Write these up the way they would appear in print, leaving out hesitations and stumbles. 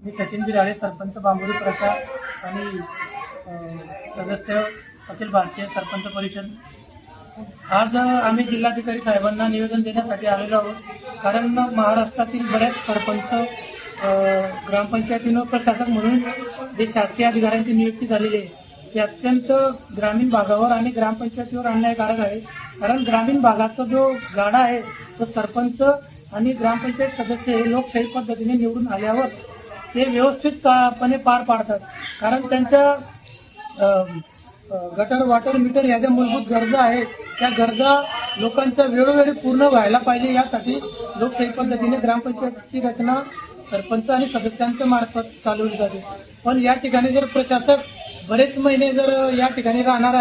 मी सचिन बिराळे, सरपंच बांबोरी प्रसाद आणि सदस्य अखिल भारतीय सरपंच परिषद। आज आम्ही जिल्हाधिकारी साहेबांना निवेदन देण्यासाठी आलेलो आहोत, कारण महाराष्ट्रातील बऱ्याच सरपंच, ग्रामपंचायतीनं प्रशासक म्हणून जे शासकीय अधिकाऱ्यांची नियुक्ती झालेली आहे ते अत्यंत ग्रामीण भागावर आणि ग्रामपंचायतीवर अन्यायकारक आहे। कारण ग्रामीण भागाचा जो गाडा आहे तो सरपंच आणि ग्रामपंचायत सदस्य हे लोकशाही पद्धतीने निवडून आल्यावर ते व्यवस्थितपणे पार पाडतात। कारण त्यांच्या गटर, वॉटर, मीटर या ज्या मूलभूत गरजा आहेत त्या गरजा लोकांच्या वेळोवेळी पूर्ण व्हायला पाहिजे, यासाठी लोकशाही पद्धतीने ग्रामपंचायतीची रचना सरपंच आणि सदस्यांच्या मार्फत चालवली जाते। पण या ठिकाणी जर प्रशासक बरेच महिने जर या ठिकाणी राहणार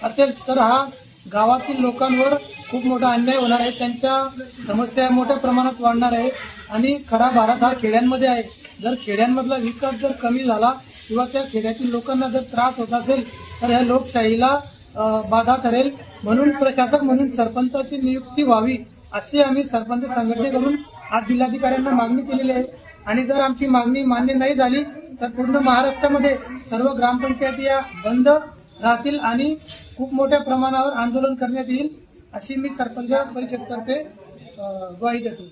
असेल तर हा गावातील लोकांवर खूप मोठा अन्याय होणार आहे, त्यांच्या समस्या मोठ्या प्रमाणात वाढणार आहे। आणि खरा भारत हा खेड्यांमध्ये आहे। जर खेड्यांमधला विकास जर कमी झाला किंवा त्या खेड्यातील लोकांना जर त्रास होत असेल तर ह्या लोकशाहीला बाधा ठरेल। म्हणून प्रशासक म्हणून सरपंचाची नियुक्ती व्हावी अशी आम्ही सरपंच संघटनेकडून आज जिल्हाधिकाऱ्यांना मागणी केलेली आहे। आणि जर आमची मागणी मान्य नाही झाली तर पूर्ण महाराष्ट्रामध्ये सर्व ग्रामपंचायती या बंद राहतील आणि खूप मोठ्या प्रमाणावर आंदोलन करण्यात येईल अशी मी सरपंच परिषदेतर्फे ग्वाही देतो।